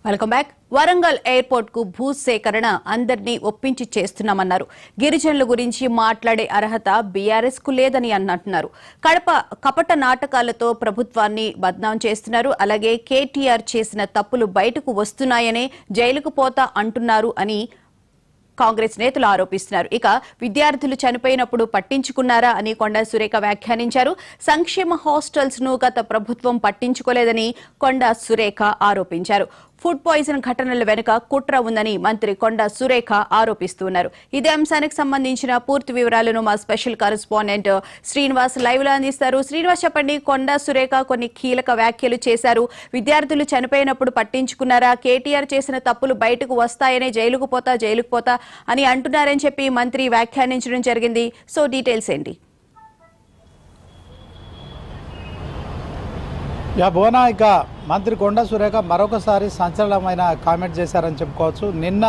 Welcome back. Warangal airport కు భూసేకరణ అందరినీ ఒప్పించి చేస్తున్నామన్నారు. గిరిజనుల గురించి మాట్లాడే అర్హత బీఆర్ఎస్ కు లేదని అంటున్నారు. కపట నాటకాలతో ప్రభుత్వాన్ని బద్నాం చేస్తున్నారు. అలాగే కేటీఆర్ చేసిన తప్పులు బయటకు వస్తున్నాయనే జైలుకు పోతా అంటున్నారు అని కాంగ్రెస్ నేతలు ఆరోపిస్తున్నారు. ఇక విద్యార్థులు చనిపోయినప్పుడు పట్టించుకున్నారా అని కొండా సురేఖ వ్యాఖ్యానించారు. సంక్షేమ హాస్టల్స్ ను గత ప్రభుత్వం పట్టించుకోలేదని కొండా సురేఖ ఆరోపించారు. ఫుడ్ పాయిజన్ ఘటనల వెనుక కుట్ర ఉందని మంత్రి కొండా సురేఖ ఆరోపిస్తున్నారు. ఇదే అంశానికి సంబంధించిన పూర్తి వివరాలను మా స్పెషల్ కరెస్పాండెంట్ శ్రీనివాస్ లైవ్ లో అందిస్తారు. శ్రీనివాస్, చెప్పండి. కొండా సురేఖ కొన్ని కీలక వ్యాఖ్యలు చేశారు. విద్యార్థులు చనిపోయినప్పుడు పట్టించుకున్నారా, కేటీఆర్ చేసిన తప్పులు బయటకు వస్తాయనే జైలుకు పోతా అని అంటున్నారని చెప్పి మంత్రి వ్యాఖ్యానించడం జరిగింది. సో డీటెయిల్స్ ఏంటి? భువన, ఇక మంత్రి కొండా సురేఖ మరొకసారి సంచలనమైన కామెంట్ చేశారని చెప్పుకోవచ్చు. నిన్న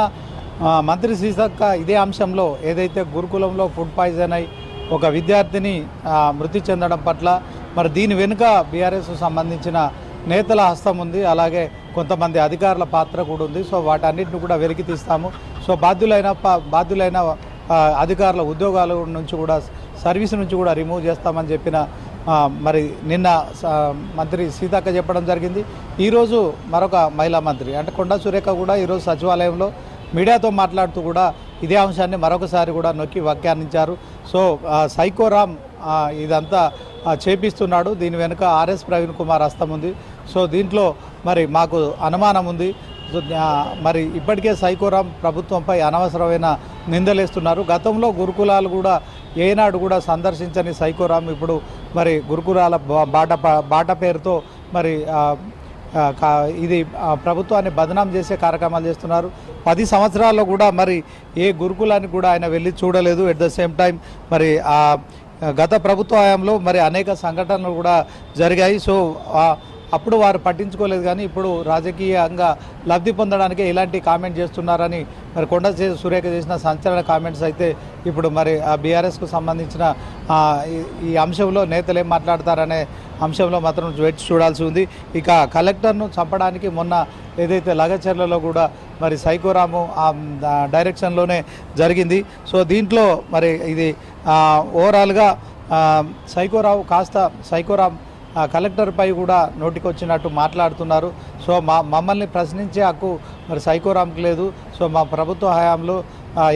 మంత్రి సీతక్క ఇదే అంశంలో ఏదైతే గురుకులంలో ఫుడ్ పాయిజన్ అయి ఒక విద్యార్థిని మృతి చెందడం పట్ల మరి దీని వెనుక బీఆర్ఎస్ సంబంధించిన నేతల హస్తం ఉంది, అలాగే కొంతమంది అధికారుల పాత్ర కూడా ఉంది. సో వాటన్నిటిని కూడా వెలికి తీస్తాము. సో బాధ్యులైన అధికారుల ఉద్యోగాల నుంచి కూడా సర్వీస్ నుంచి కూడా రిమూవ్ చేస్తామని చెప్పిన మరి నిన్న మంత్రి సీతక్క చెప్పడం జరిగింది. ఈరోజు మరొక మహిళా మంత్రి అంటే కొండా సురేఖ కూడా ఈరోజు సచివాలయంలో మీడియాతో మాట్లాడుతూ కూడా ఇదే అంశాన్ని మరొకసారి కూడా నొక్కి వ్యాఖ్యానించారు. సో సైకోరామ్ ఇదంతా చేపిస్తున్నాడు, దీని వెనుక ఆర్ఎస్ ప్రవీణ్ కుమార్ హస్తం ఉంది. సో దీంట్లో మరి మాకు అనుమానం ఉంది. మరి ఇప్పటికే సైకోరామ్ ప్రభుత్వంపై అనవసరమైన నిందలేస్తున్నారు. గతంలో గురుకులాలు కూడా ఏనాడు కూడా సందర్శించని సైకోరామ్ ఇప్పుడు మరి గురుకులాల బాట పేరుతో మరి ఇది ప్రభుత్వాన్ని బదనాం చేసే కార్యక్రమాలు చేస్తున్నారు. 10 సంవత్సరాల్లో కూడా మరి ఏ గురుకులానికి కూడా ఆయన వెళ్ళి చూడలేదు. ఎట్ ద సేమ్ టైం మరి గత ప్రభుత్వ హయాంలో మరి అనేక సంఘటనలు కూడా జరిగాయి. సో అప్పుడు వారు పట్టించుకోలేదు, కానీ ఇప్పుడు రాజకీయంగా లబ్ధి పొందడానికే ఇలాంటి కామెంట్ చేస్తున్నారని మరి కొండా సురేఖ చేసిన సంచలన కామెంట్స్ అయితే ఇప్పుడు మరి ఆ బీఆర్ఎస్కు సంబంధించిన ఈ అంశంలో నేతలు ఏం మాట్లాడతారనే అంశంలో మాత్రం వేచి చూడాల్సి ఉంది. ఇక కలెక్టర్ను చంపడానికి మొన్న ఏదైతే లగచర్లలో కూడా మరి సైకోరాము డైరెక్షన్లోనే జరిగింది. సో దీంట్లో మరి ఇది ఓవరాల్గా సైకోరామ్ కలెక్టర్పై కూడా నోటికొచ్చినట్టు మాట్లాడుతున్నారు. సో మమ్మల్ని ప్రశ్నించే హక్కు మరి సైకోరామ్కి లేదు. సో మా ప్రభుత్వ హయాంలో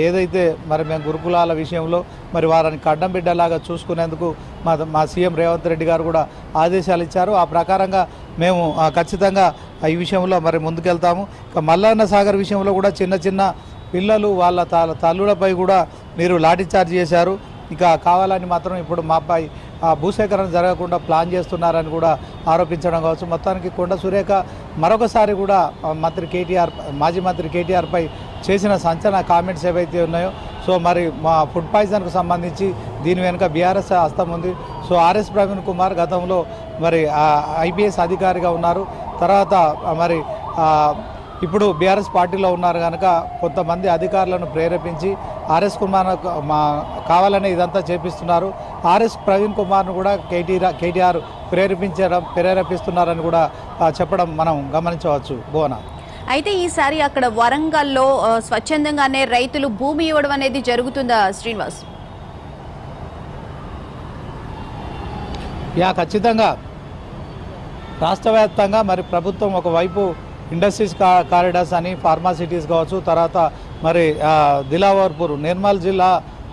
ఏదైతే మరి మేము గురుకులాల విషయంలో మరి వారిని కడ్డం బిడ్డలాగా చూసుకునేందుకు మా సీఎం రేవంత్ రెడ్డి గారు కూడా ఆదేశాలు ఇచ్చారు. ఆ ప్రకారంగా మేము ఖచ్చితంగా ఈ విషయంలో మరి ముందుకెళ్తాము. ఇక మల్లన్న సాగర్ విషయంలో కూడా చిన్న పిల్లలు వాళ్ళ తల్లులపై కూడా మీరు లాఠీచార్జ్ చేశారు. ఇక కావాలని మాత్రం ఇప్పుడు మాపై భూసేకరణ జరగకుండా ప్లాన్ చేస్తున్నారని కూడా ఆరోపించడం కావచ్చు. మొత్తానికి కొండా సురేఖ మరొకసారి కూడా మాజీ మంత్రి కేటీఆర్పై చేసిన సంచలన కామెంట్స్ ఏవైతే ఉన్నాయో, సో మరి మా ఫుడ్ పాయిజన్కు సంబంధించి దీని వెనుక బీఆర్ఎస్ హస్తం ఉంది. సో ఆర్ఎస్ ప్రవీణ్ కుమార్ గతంలో మరి ఐపీఎస్ అధికారిగా ఉన్నారు. తర్వాత మరి ఇప్పుడు బీఆర్ఎస్ పార్టీలో ఉన్నారు కనుక కొంతమంది అధికారులను ప్రేరేపించి ఆర్ఎస్ కుమార్ కావాలని ఇదంతా చేపిస్తున్నారు. ఆర్ఎస్ ప్రవీణ్ కుమార్ను కూడా కేటీఆర్ ప్రేరేపిస్తున్నారని కూడా చెప్పడం మనం గమనించవచ్చు. భువన, అయితే ఈసారి అక్కడ వరంగల్లో స్వచ్ఛందంగానే రైతులు భూమి ఇవ్వడం అనేది జరుగుతుందా శ్రీనివాస్? ఖచ్చితంగా రాష్ట్ర వ్యాప్తంగా మరి ప్రభుత్వం ఒకవైపు ఇండస్ట్రీస్ కారిడార్స్ అని ఫార్మాసిటీస్ కావచ్చు, తర్వాత మరి నిర్మల్ జిల్లా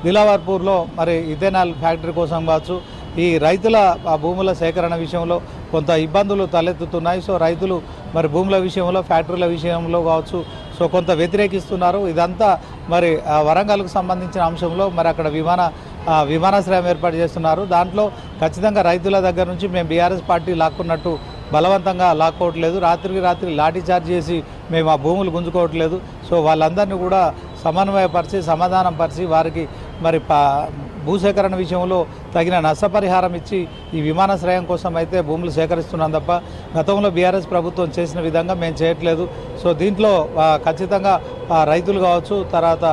దిలావర్పూర్లో మరి ఇథెనాల్ ఫ్యాక్టరీ కోసం కావచ్చు, ఈ రైతుల భూముల సేకరణ విషయంలో కొంత ఇబ్బందులు తలెత్తుతున్నాయి. సో రైతులు మరి భూముల విషయంలో ఫ్యాక్టరీల విషయంలో కావచ్చు సో కొంత వ్యతిరేకిస్తున్నారు. ఇదంతా మరి వరంగల్కు సంబంధించిన అంశంలో మరి అక్కడ విమానాశ్రయం ఏర్పాటు చేస్తున్నారు. దాంట్లో ఖచ్చితంగా రైతుల దగ్గర నుంచి మేము బీఆర్ఎస్ పార్టీ లాక్కున్నట్టు బలవంతంగా లాక్కోవట్లేదు, రాత్రి లాఠీచార్జ్ చేసి మేము ఆ భూములు గుంజుకోవట్లేదు. సో వాళ్ళందరినీ కూడా సమన్వయపరిచి సమాధానం పరిచి వారికి మరి భూసేకరణ విషయంలో తగిన నష్టపరిహారం ఇచ్చి ఈ విమానాశ్రయం కోసం అయితే భూములు సేకరిస్తున్నాం తప్ప గతంలో బీఆర్ఎస్ ప్రభుత్వం చేసిన విధంగా మేము చేయట్లేదు. సో దీంట్లో ఖచ్చితంగా రైతులు కావచ్చు, తర్వాత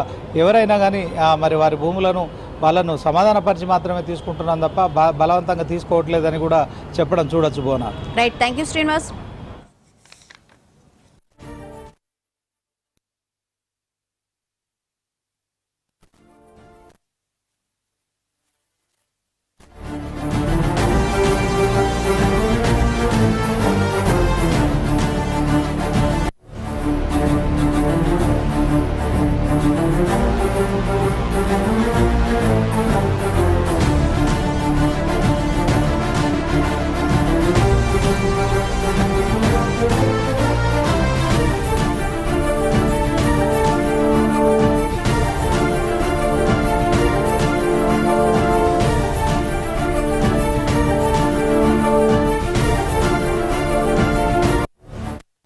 ఎవరైనా కానీ మరి వారి భూములను వాళ్ళను సమాధానపరిచి మాత్రమే తీసుకుంటున్నాం తప్ప బలవంతంగా తీసుకోవట్లేదని కూడా చెప్పడం చూడొచ్చు. బోనా. Right, thank you Srinivas.